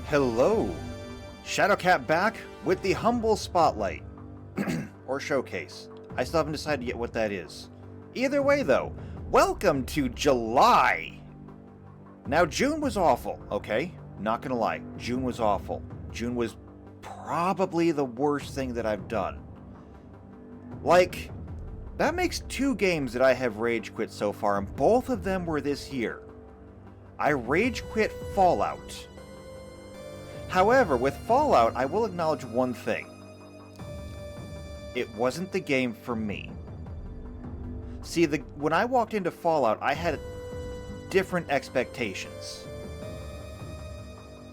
Hello! Shadowcat back with the Humble Spotlight. Or Showcase. I still haven't decided yet what that is. Either way though, welcome to July! Now June was awful, okay? Not gonna lie, June was awful. June was probably the worst thing that I've done. Like, that makes 2 games that I have rage quit so far, and both of them were this year. I rage quit Fallout. However, with Fallout, I will acknowledge one thing. It wasn't the game for me. See, when I walked into Fallout, I had different expectations.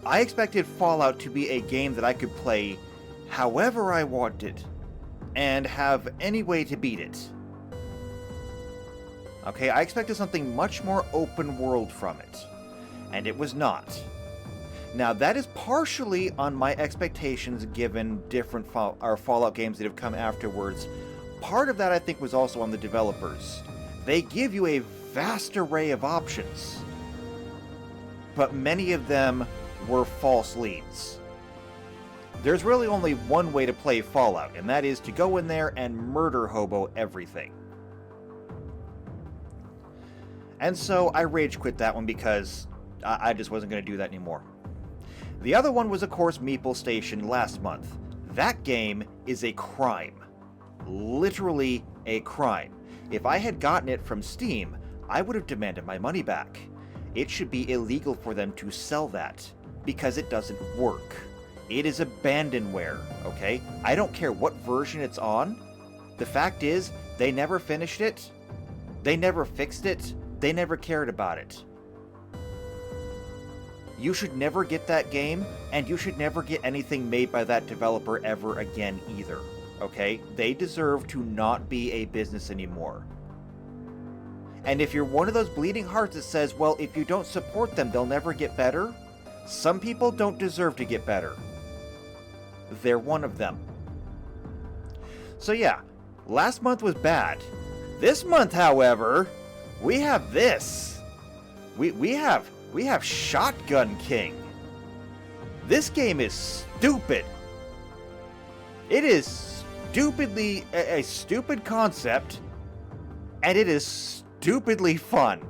I expected Fallout to be a game that I could play however I wanted, and have any way to beat it. Okay, I expected something much more open world from it, and it was not. Now, that is partially on my expectations given different Fallout games that have come afterwards. Part of that, I think, was also on the developers. They give you a vast array of options, but many of them were false leads. There's really only one way to play Fallout, and that is to go in there and murder hobo everything. And so I rage quit that one because I just wasn't going to do that anymore. The other one was, of course, Meeple Station last month. That game is a crime. Literally a crime. If I had gotten it from Steam, I would have demanded my money back. It should be illegal for them to sell that, because it doesn't work. It is abandonware, okay? I don't care what version it's on. The fact is, they never finished it. They never fixed it. They never cared about it. You should never get that game, and you should never get anything made by that developer ever again either, okay? They deserve to not be a business anymore. And if you're one of those bleeding hearts that says, well, if you don't support them, they'll never get better, some people don't deserve to get better. They're one of them. So yeah, last month was bad. This month, however, we have this. We have Shotgun King. This game is stupid. It is stupidly a stupid concept, and it is stupidly fun.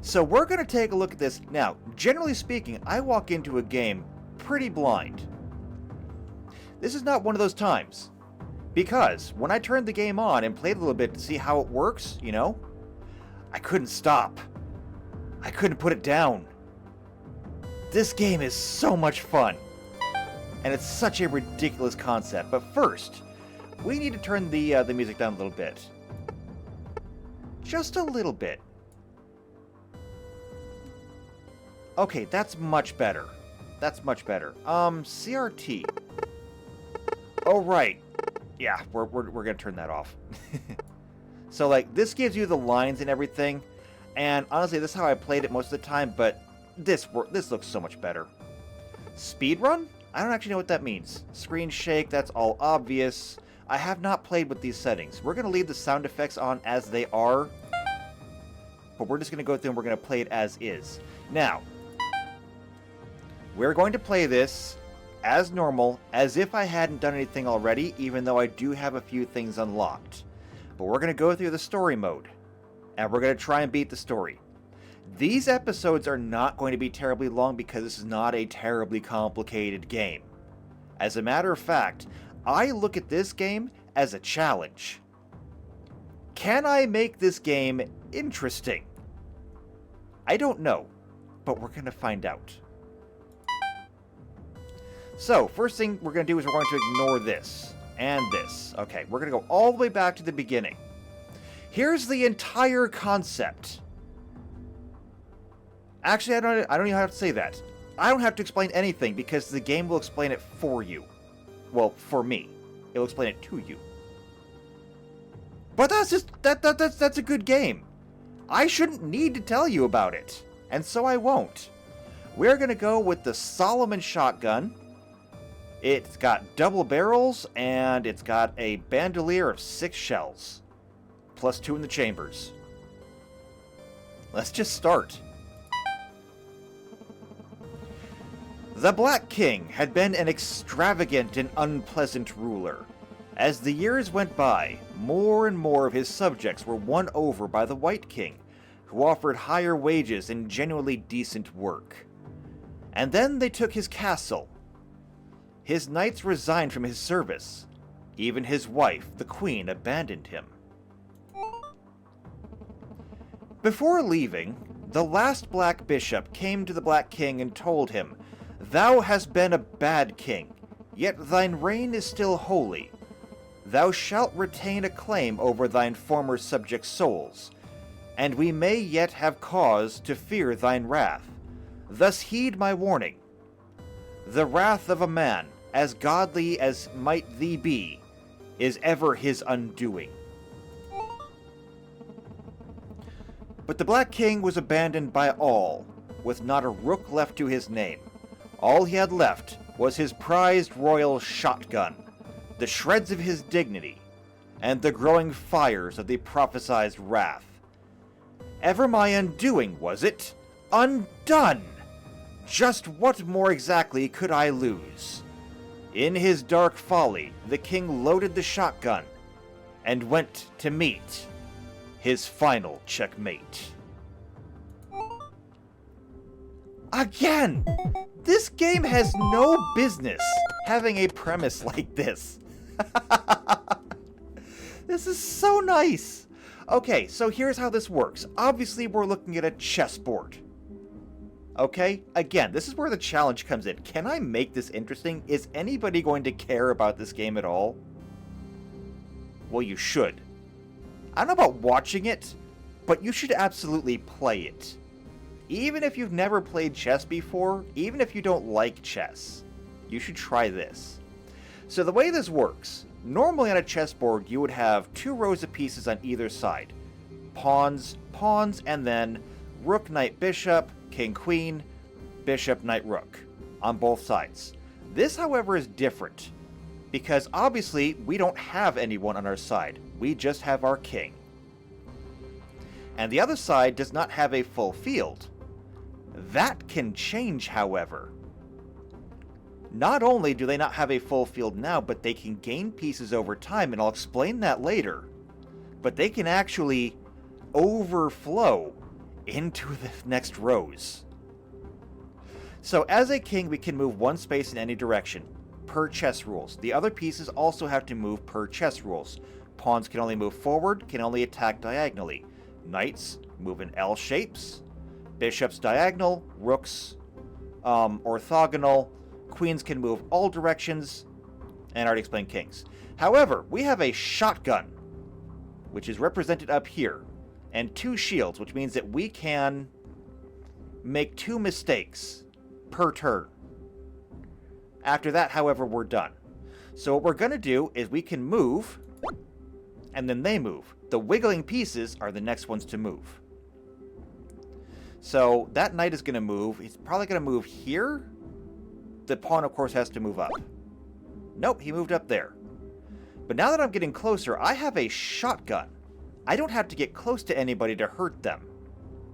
So we're going to take a look at this. Now, generally speaking, I walk into a game pretty blind. This is not one of those times. Because when I turned the game on and played a little bit to see how it works, you know, I couldn't stop. I couldn't put it down. This game is so much fun. And it's such a ridiculous concept. But first, we need to turn the music down a little bit. Just a little bit. Okay, that's much better. That's much better. CRT. Oh, right. Yeah, we're gonna turn that off. So, like, this gives you the lines and everything, and honestly, this is how I played it most of the time, but this looks so much better. Speedrun? I don't actually know what that means. Screen shake, that's all obvious. I have not played with these settings. We're gonna leave the sound effects on as they are, but we're just gonna go through and we're gonna play it as is. Now, we're going to play this as normal, as if I hadn't done anything already, even though I do have a few things unlocked. But we're going to go through the story mode, and we're going to try and beat the story. These episodes are not going to be terribly long because this is not a terribly complicated game. As a matter of fact, I look at this game as a challenge. Can I make this game interesting? I don't know, but we're going to find out. So, first thing we're going to do is we're going to ignore this and this. Okay, we're going to go all the way back to the beginning. Here's the entire concept. Actually, I don't even have to say that. I don't have to explain anything because the game will explain it for you. Well, for me. It'll explain it to you. But that's just that's a good game. I shouldn't need to tell you about it, and so I won't. We're gonna go with the Solomon shotgun. It's got double barrels, and it's got a bandolier of 6 shells, plus 2 in the chambers. Let's just start. The Black King had been an extravagant and unpleasant ruler. As the years went by, more and more of his subjects were won over by the White King, who offered higher wages and genuinely decent work. And then they took his castle. His knights resigned from his service. Even his wife, the Queen, abandoned him. Before leaving, the last Black Bishop came to the Black King and told him, "Thou hast been a bad king, yet thine reign is still holy. Thou shalt retain a claim over thine former subjects' souls, and we may yet have cause to fear thine wrath. Thus heed my warning. The wrath of a man, as godly as might thee be, is ever his undoing." But the Black King was abandoned by all, with not a rook left to his name. All he had left was his prized royal shotgun, the shreds of his dignity, and the growing fires of the prophesied wrath. Ever my undoing, was it? Undone! Just what more exactly could I lose? In his dark folly, the king loaded the shotgun, and went to meet his final checkmate. Again! This game has no business having a premise like this. This is so nice. Okay, so here's how this works. Obviously, we're looking at a chessboard. Okay? Again, this is where the challenge comes in. Can I make this interesting? Is anybody going to care about this game at all? Well, you should. I don't know about watching it, but you should absolutely play it. Even if you've never played chess before, even if you don't like chess, you should try this. So the way this works, normally on a chessboard you would have 2 rows of pieces on either side. Pawns, pawns, and then rook, knight, bishop, king, queen, bishop, knight, rook on both sides. This, however, is different, because obviously we don't have anyone on our side. We just have our king. And the other side does not have a full field. That can change, however. Not only do they not have a full field now, but they can gain pieces over time, and I'll explain that later. But they can actually overflow into the next rows. So as a king, we can move 1 space in any direction, per chess rules. The other pieces also have to move per chess rules. Pawns can only move forward, can only attack diagonally. Knights move in L shapes. Bishops diagonal, rooks orthogonal, queens can move all directions, and I already explained kings. However, we have a shotgun, which is represented up here, and 2 shields, which means that we can make 2 mistakes per turn. After that, however, we're done. So what we're going to do is we can move, and then they move. The wiggling pieces are the next ones to move. So that knight is going to move. He's probably going to move here. The pawn, of course, has to move up. Nope, he moved up there. But now that I'm getting closer, I have a shotgun. I don't have to get close to anybody to hurt them.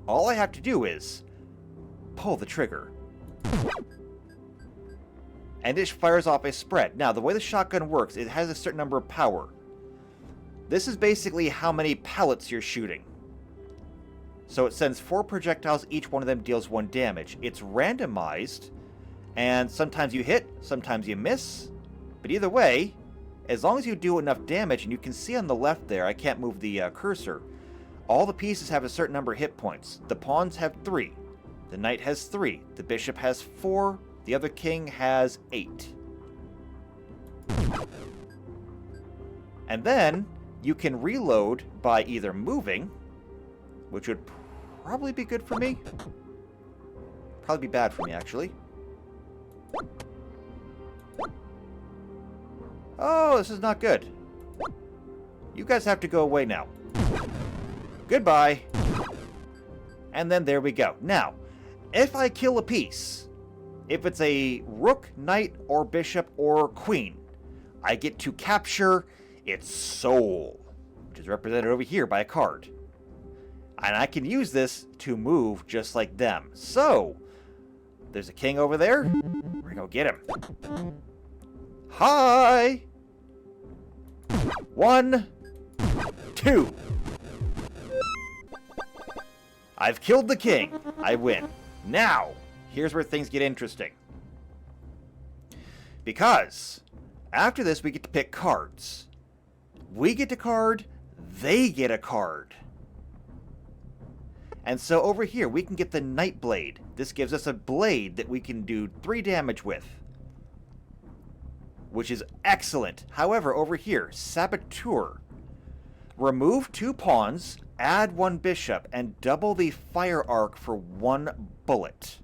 All I have to do is pull the trigger. And it fires off a spread. Now, the way the shotgun works, it has a certain number of power. This is basically how many pellets you're shooting. So it sends 4 projectiles, each one of them deals 1 damage. It's randomized, and sometimes you hit, sometimes you miss. But either way, as long as you do enough damage, and you can see on the left there, I can't move the cursor, all the pieces have a certain number of hit points. The pawns have 3, the knight has 3, the bishop has 4, the other king has 8. And then you can reload by either moving, which would probably be good for me. Probably be bad for me, actually. Oh, this is not good. You guys have to go away now. Goodbye. And then there we go. Now, if I kill a piece, if it's a rook, knight, or bishop, or queen, I get to capture its soul, which is represented over here by a card. And I can use this to move just like them. So, there's a king over there. We're gonna go get him. Hi! 1, 2. I've killed the king. I win. Now, here's where things get interesting. Because after this, we get to pick cards. We get a card, they get a card. And so over here, we can get the Knight Blade. This gives us a blade that we can do 3 damage with, which is excellent. However, over here, Saboteur. Remove 2 pawns, add 1 bishop, and double the fire arc for 1 bullet.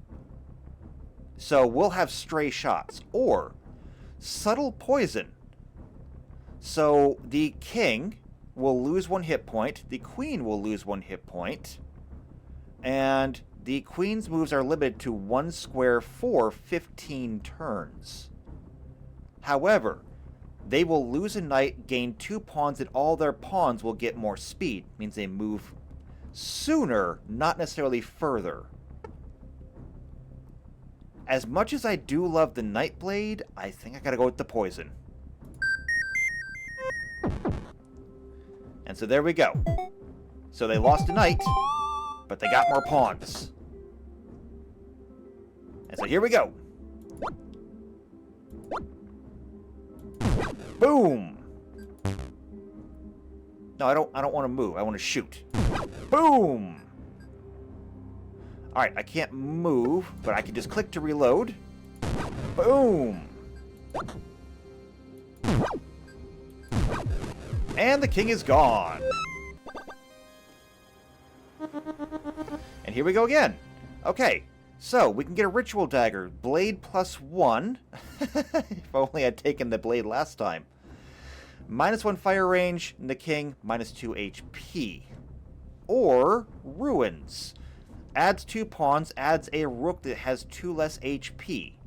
So we'll have stray shots. Or Subtle Poison. So the king will lose 1 hit point, the queen will lose 1 hit point, and the queen's moves are limited to 1 square for 15 turns. However, they will lose a knight, gain 2 pawns, and all their pawns will get more speed. Means they move sooner, not necessarily further. As much as I do love the Knight Blade, I think I gotta go with the poison. And so there we go. So they lost a knight, but they got more pawns. And so here we go. Boom! No, I don't want to move. I want to shoot. Boom! Alright, I can't move, but I can just click to reload. Boom! And the king is gone. And here we go again. Okay, so we can get a ritual dagger. Blade +1. If only I'd taken the blade last time. -1 fire range, and the king, -2 HP. Or Ruins. Adds 2 pawns, adds a rook that has 2 less HP.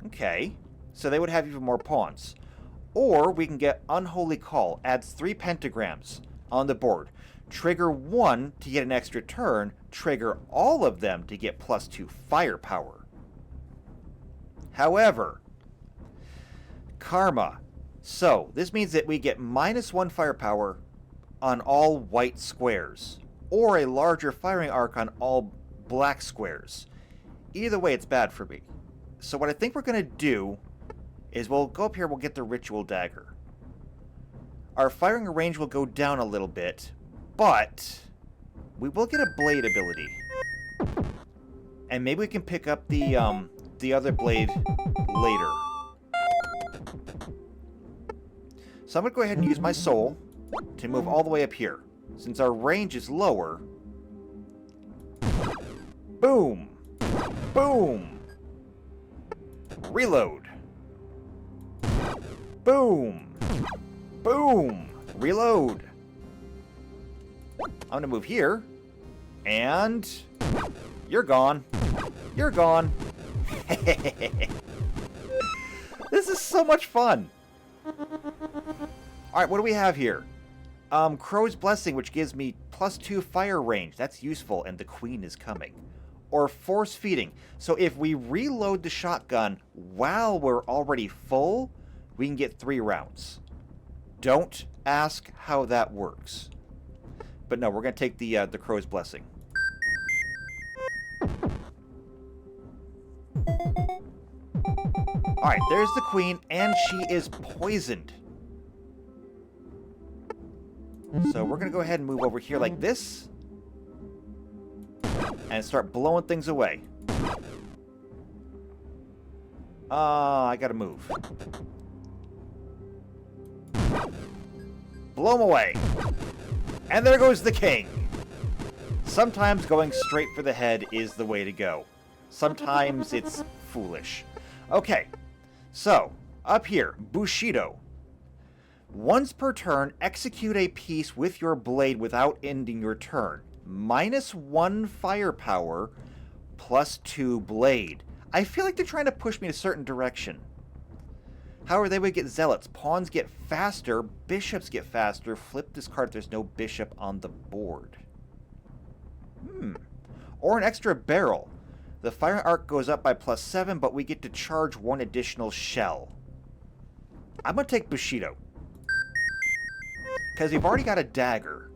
Okay, so they would have even more pawns. Or we can get Unholy Call. Adds 3 pentagrams on the board. Trigger 1 to get an extra turn. Trigger all of them to get +2 firepower. However, Karma. So, this means that we get -1 firepower on all white squares, or a larger firing arc on all black squares. Either way, it's bad for me. So what I think we're going to do is we'll go up here, we'll get the Ritual Dagger. Our firing range will go down a little bit, but we will get a blade ability. And maybe we can pick up the other blade later. So I'm going to go ahead and use my soul to move all the way up here. Since our range is lower. Boom! Boom! Reload! Boom! Boom! Reload! I'm going to move here. And you're gone. You're gone. This is so much fun. Alright, what do we have here? Crow's Blessing, which gives me +2 fire range. That's useful, and the queen is coming. Or Force Feeding. So if we reload the shotgun while we're already full, we can get 3 rounds. Don't ask how that works. But no, we're going to take the Crow's Blessing. Alright, there's the queen, and she is poisoned. So we're going to go ahead and move over here like this. And start blowing things away. I gotta move. Blow them away. And there goes the king. Sometimes going straight for the head is the way to go. Sometimes it's foolish. Okay, so up here, Bushido. Once per turn, execute a piece with your blade without ending your turn. -1 firepower, +2 blade. I feel like they're trying to push me in a certain direction. However, they would get zealots. Pawns get faster, bishops get faster. Flip this card if there's no bishop on the board. Or an extra barrel. The fire arc goes up by +7, but we get to charge 1 additional shell. I'm going to take Bushido. Because we've already got a dagger.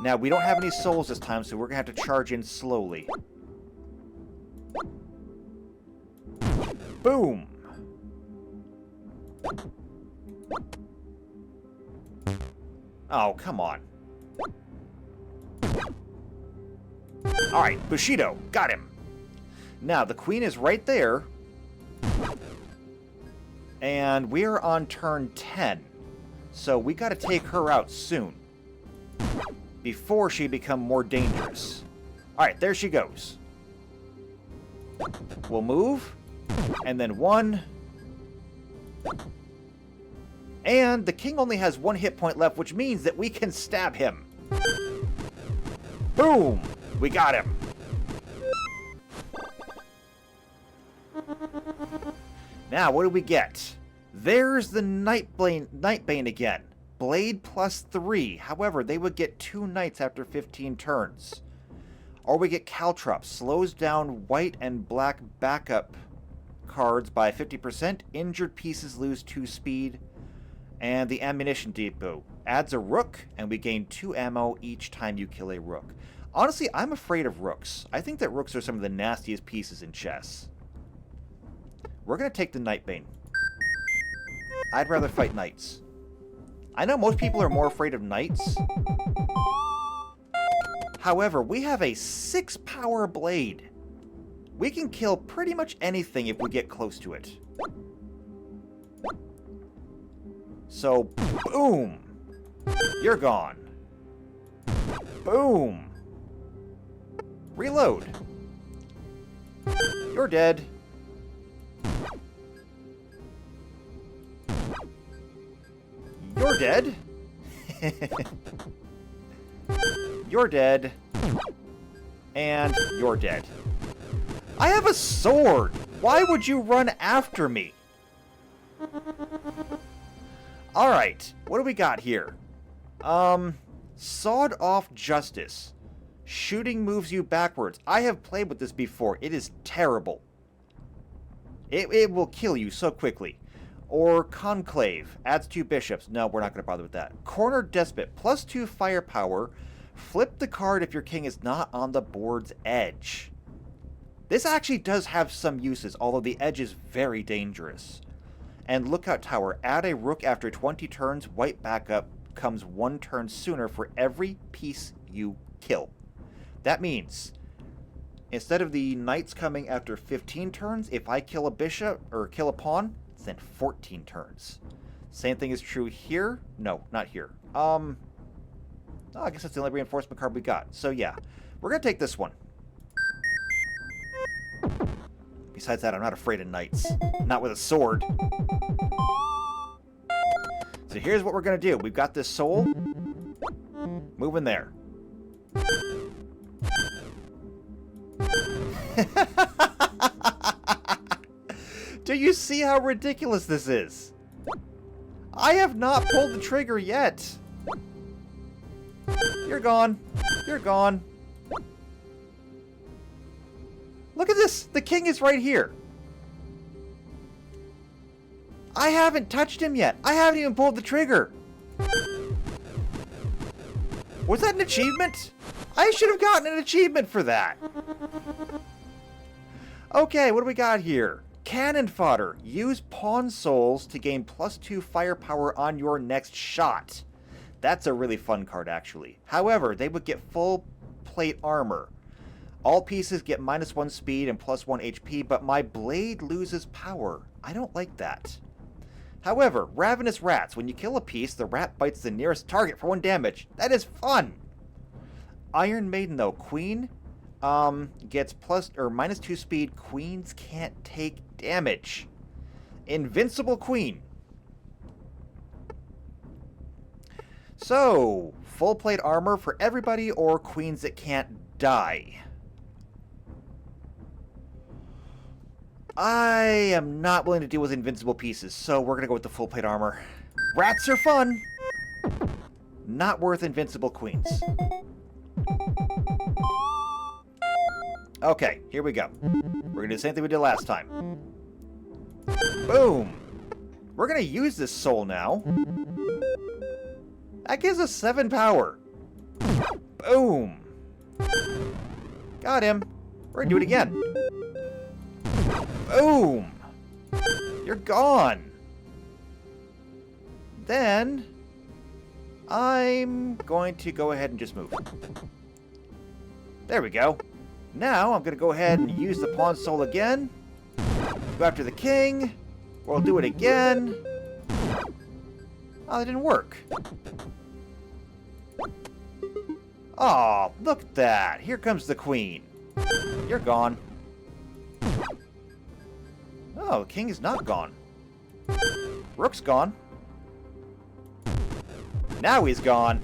Now, we don't have any souls this time, so we're going to have to charge in slowly. Boom! Oh, come on. Alright, Bushido. Got him. Now, the queen is right there. And we're on turn 10. So we got to take her out soon. Before she become more dangerous. Alright, there she goes. We'll move. And then 1. And the king only has 1 hit point left, which means that we can stab him. Boom! We got him. Now, what do we get? There's the Nightbane again. Blade +3. However, they would get 2 knights after 15 turns. Or we get Caltrop. Slows down white and black backup cards by 50%. Injured pieces lose 2 speed. And the ammunition depot. Adds a rook, and we gain 2 ammo each time you kill a rook. Honestly, I'm afraid of rooks. I think that rooks are some of the nastiest pieces in chess. We're going to take the Nightbane. I'd rather fight knights. I know most people are more afraid of knights. However, we have a 6-power blade. We can kill pretty much anything if we get close to it. So, boom! You're gone. Boom! Reload. You're dead. You're dead. You're dead. And you're dead. I have a sword! Why would you run after me? Alright, what do we got here? Sawed off justice. Shooting moves you backwards. I have played with this before. It is terrible. It will kill you so quickly. Or Conclave. Adds 2 bishops. No, we're not going to bother with that. Corner Despot. +2 firepower. Flip the card if your king is not on the board's edge. This actually does have some uses, although the edge is very dangerous. And Lookout Tower. Add a rook after 20 turns. White backup comes 1 turn sooner for every piece you kill. That means, instead of the knights coming after 15 turns, if I kill a bishop, or kill a pawn, it's then 14 turns. Same thing is true here. No, not here. Oh, I guess that's the only reinforcement card we got. So yeah, we're going to take this one. Besides that, I'm not afraid of knights. Not with a sword. So here's what we're going to do. We've got this soul. Move in there. Do you see how ridiculous this is? I have not pulled the trigger yet. You're gone. You're gone. Look at this. The king is right here. I haven't touched him yet. I haven't even pulled the trigger. Was that an achievement? I should have gotten an achievement for that. Okay, what do we got here? Cannon fodder. Use pawn souls to gain +2 firepower on your next shot. That's a really fun card, actually. However, they would get full plate armor. All pieces get -1 speed and +1 HP, but my blade loses power. I don't like that. However, Ravenous Rats. When you kill a piece, the rat bites the nearest target for 1 damage. That is fun! Iron Maiden, though. Queen gets +2 speed. Queens can't take damage. Invincible queen. So, full plate armor for everybody or queens that can't die? I am not willing to deal with invincible pieces, so we're going to go with the full plate armor. Rats are fun! Not worth invincible queens. Okay, here we go. We're going to do the same thing we did last time. Boom! We're going to use this soul now. That gives us 7 power. Boom! Got him. We're going to do it again. Boom! You're gone. Then, I'm going to go ahead and just move. There we go. Now, I'm going to go ahead and use the pawn soul again. Go after the king. We'll do it again. Oh, that didn't work. Oh, look at that. Here comes the queen. You're gone. Oh, the king is not gone. Rook's gone. Now he's gone.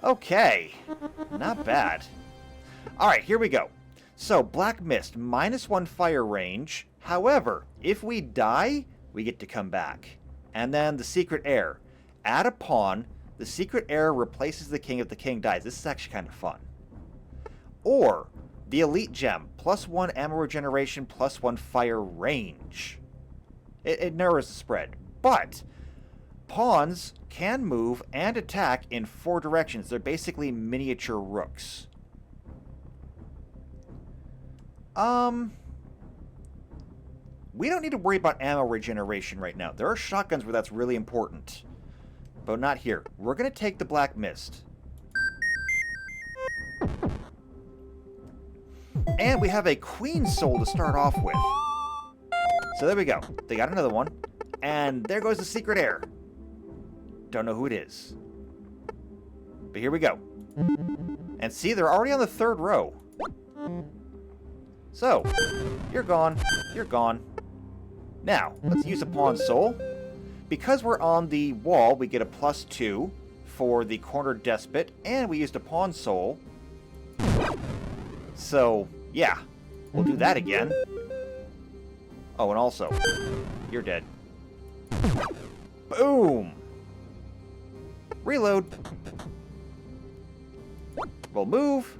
Okay. Not bad. Alright, here we go. So, Black Mist, -1 fire range. However, if we die, we get to come back. And then the Secret Heir. Add a pawn. The Secret Heir replaces the king if the king dies. This is actually kind of fun. Or, the Elite Gem. +1 ammo regeneration, +1 fire range. It narrows the spread. But, pawns can move and attack in 4 directions. They're basically miniature rooks. We don't need to worry about ammo regeneration right now. There are shotguns where that's really important. But not here. We're going to take the Black Mist. And we have a Queen Soul to start off with. So there we go. They got another one. And there goes the Secret Heir. Don't know who it is. But here we go. And see, they're already on the 3rd row. So, you're gone. You're gone. Now, let's use a Pawn Soul. Because we're on the wall, we get a +2 for the Corner Despot, and we used a Pawn Soul. So, yeah, we'll do that again. Oh, and also, you're dead. Boom! Reload. We'll move.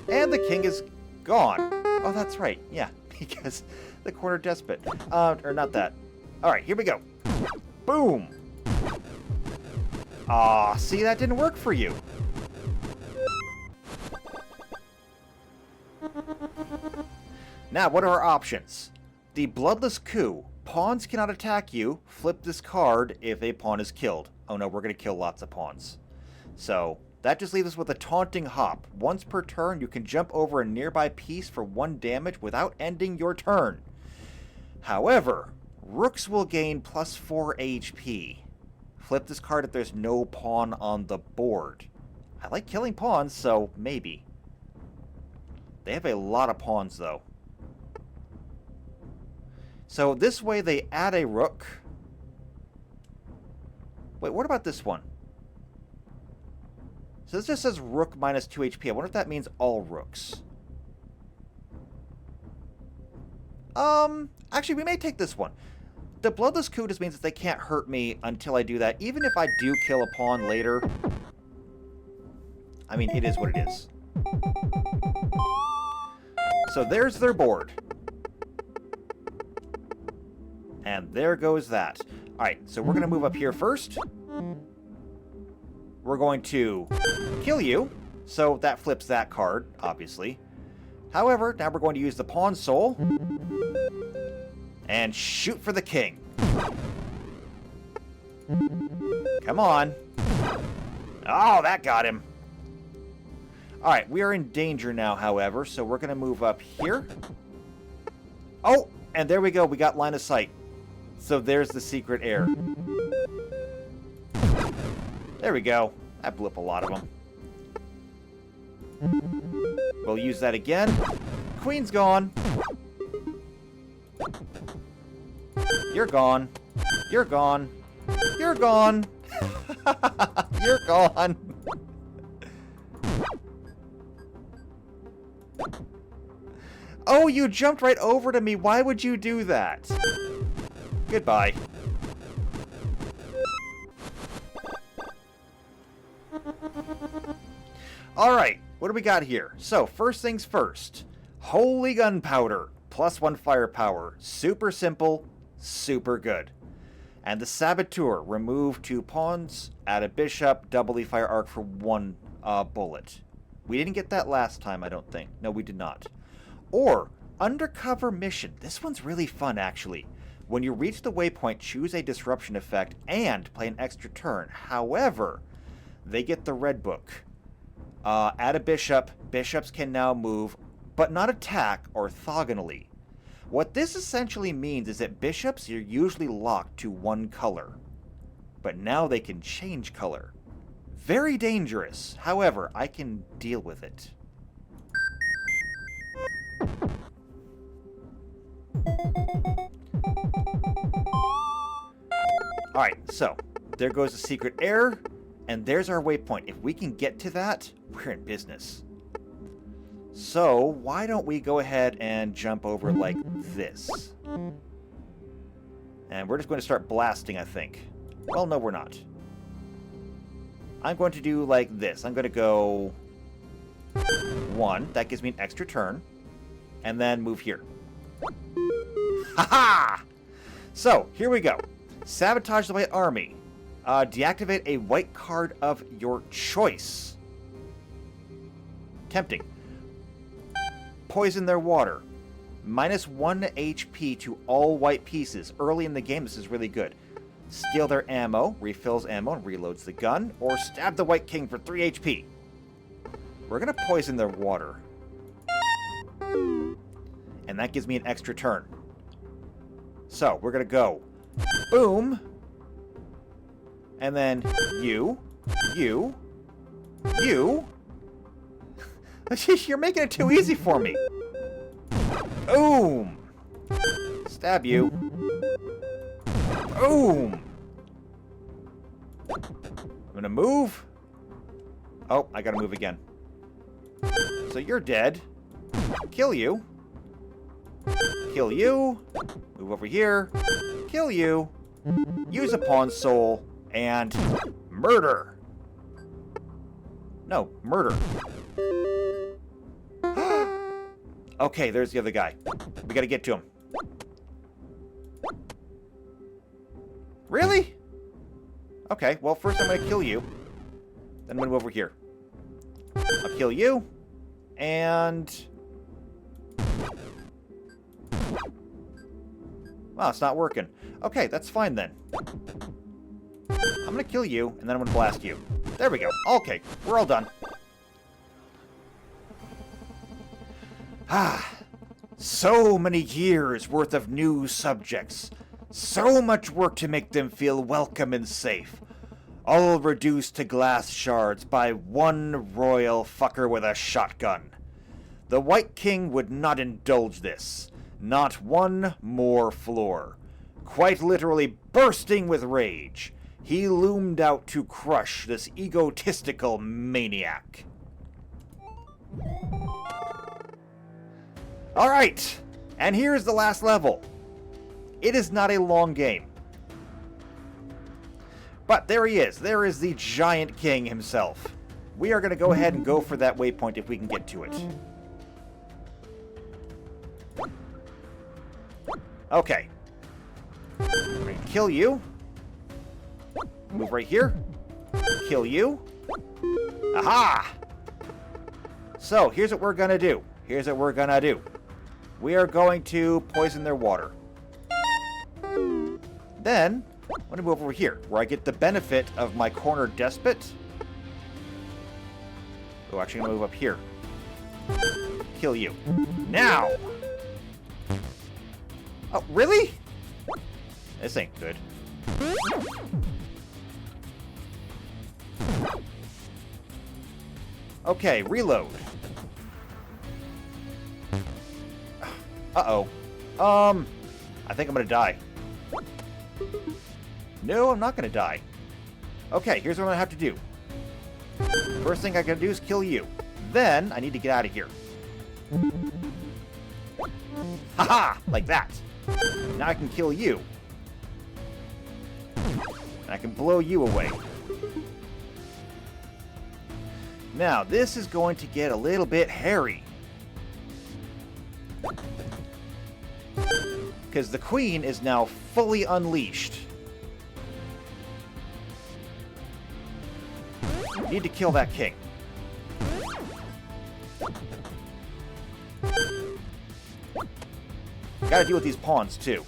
And the king is gone. Oh, that's right. Yeah, because the Corner Despot. Or not that. Alright, here we go. Boom! Aw, see, that didn't work for you. Now, what are our options? The Bloodless Coup. Pawns cannot attack you. Flip this card if a pawn is killed. Oh no, we're going to kill lots of pawns. So, that just leaves us with a Taunting Hop. Once per turn, you can jump over a nearby piece for 1 damage without ending your turn. However, rooks will gain +4 HP. Flip this card if there's no pawn on the board. I like killing pawns, so maybe. They have a lot of pawns, though. So this way they add a rook. Wait, what about this one? So this just says rook -2 HP. I wonder if that means all rooks. Actually, we may take this one. The Bloodless Coup just means that they can't hurt me until I do that. Even if I do kill a pawn later. I mean, it is what it is. So there's their board. And there goes that. Alright, so we're going to move up here first. We're going to kill you. So that flips that card, obviously. However, now we're going to use the Pawn Soul. And shoot for the king. Come on. Oh, that got him. Alright, we are in danger now, however, so we're going to move up here. Oh, and there we go. We got line of sight. So there's the Secret Heir. There we go. That blew up a lot of them. We'll use that again. Queen's gone. You're gone. You're gone. You're gone. You're gone. Oh, you jumped right over to me. Why would you do that? Goodbye. Alright, what do we got here? So, first things first. Holy gunpowder. +1 firepower. Super simple, super good. And the Saboteur. Remove 2 pawns, add a bishop, doubly fire arc for 1 bullet. We didn't get that last time, I don't think. No, we did not. Or, undercover mission. This one's really fun, actually. When you reach the waypoint, choose a disruption effect and play an extra turn. However, they get the red book. Add a bishop. Bishops can now move, but not attack orthogonally. What this essentially means is that bishops are usually locked to 1 color. But now they can change color. Very dangerous. However, I can deal with it. Alright, so there goes the secret air, and there's our waypoint. If we can get to that, we're in business. So, why don't we go ahead and jump over like this? And we're just going to start blasting, I think. Well, no, we're not. I'm going to do like this. I'm going to go 1. That gives me an extra turn. And then move here. Ha-ha! So, here we go. Sabotage the white army. Deactivate a white card of your choice. Tempting. Poison their water. -1 HP to all white pieces. Early in the game, this is really good. Steal their ammo, refills ammo, and reloads the gun. Or stab the White King for 3 HP. We're going to poison their water. And that gives me an extra turn. So, we're going to go. Boom. And then you. You're making it too easy for me. Boom. Stab you. Boom. I'm gonna move. Oh, I gotta move again. So you're dead. Kill you. Kill you. Move over here. Kill you. Use a pawn soul. And murder. No, murder. Okay, there's the other guy. We gotta get to him. Really? Okay, well, first I'm gonna kill you. Then I'm gonna move over here. I'll kill you. And... wow, it's not working. Okay, that's fine then. I'm gonna kill you, and then I'm gonna blast you. There we go. Okay, we're all done. Ah, so many years worth of new subjects. So much work to make them feel welcome and safe. All reduced to glass shards by one royal fucker with a shotgun. The White King would not indulge this. Not one more floor. Quite literally bursting with rage, he loomed out to crush this egotistical maniac. Alright, and here's the last level. It is not a long game. But there he is. There is the Giant King himself. We are going to go ahead and go for that waypoint if we can get to it. Okay. I'm going to kill you. Move right here. Kill you. Aha! So, here's what we're going to do. Here's what we're going to do. We are going to poison their water. Then, I'm going to move over here, where I get the benefit of my corner despot. Oh, actually, I'm going to move up here. Kill you. Now! Oh, really? This ain't good. Okay, reload. Uh-oh. I think I'm gonna die. No, I'm not going to die. Okay, here's what I'm going to have to do. First thing I gotta do is kill you. Then, I need to get out of here. Haha! Like that. Now I can kill you. And I can blow you away. Now, this is going to get a little bit hairy. Because the queen is now fully unleashed. Need to kill that king. Gotta deal with these pawns, too.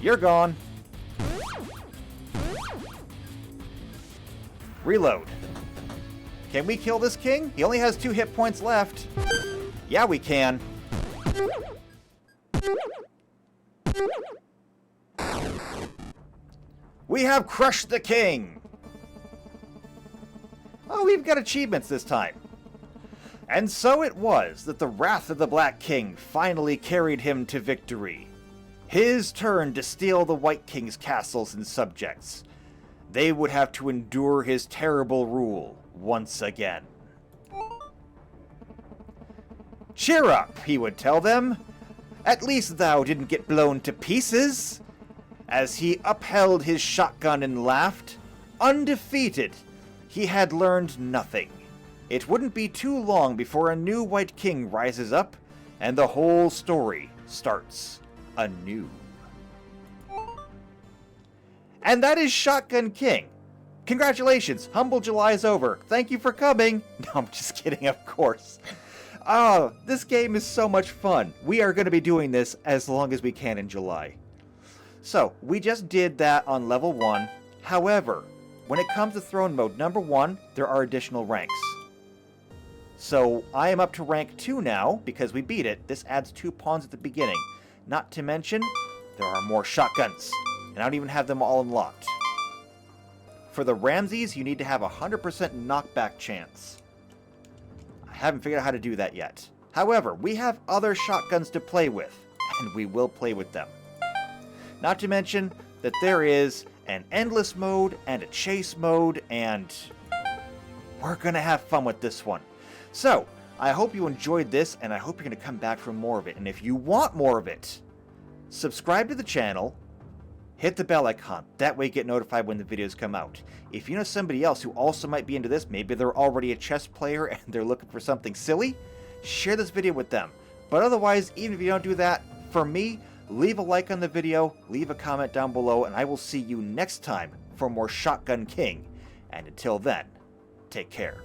You're gone. Reload. Can we kill this king? He only has 2 hit points left. Yeah, we can. We have crushed the king! Oh, we've got achievements this time. And so it was that the wrath of the Black King finally carried him to victory. His turn to steal the White King's castles and subjects. They would have to endure his terrible rule once again. Cheer up, he would tell them. At least thou didn't get blown to pieces. As he upheld his shotgun and laughed, undefeated, he had learned nothing. It wouldn't be too long before a new White King rises up, and the whole story starts anew. And that is Shotgun King. Congratulations, Humble July is over. Thank you for coming. No, I'm just kidding, of course. Oh, this game is so much fun. We are going to be doing this as long as we can in July. So, we just did that on level 1. However, when it comes to throne mode number 1, there are additional ranks. So, I am up to rank 2 now, because we beat it. This adds 2 pawns at the beginning. Not to mention, there are more shotguns. And I don't even have them all unlocked. For the Ramses, you need to have a 100% knockback chance. I haven't figured out how to do that yet. However, we have other shotguns to play with, and we will play with them. Not to mention that there is an endless mode and a chase mode, and we're going to have fun with this one. So, I hope you enjoyed this, and I hope you're going to come back for more of it. And if you want more of it, subscribe to the channel, hit the bell icon. That way you get notified when the videos come out. If you know somebody else who also might be into this, maybe they're already a chess player and they're looking for something silly, share this video with them. But otherwise, even if you don't do that, for me, leave a like on the video, leave a comment down below, and I will see you next time for more Shotgun King. And until then, take care.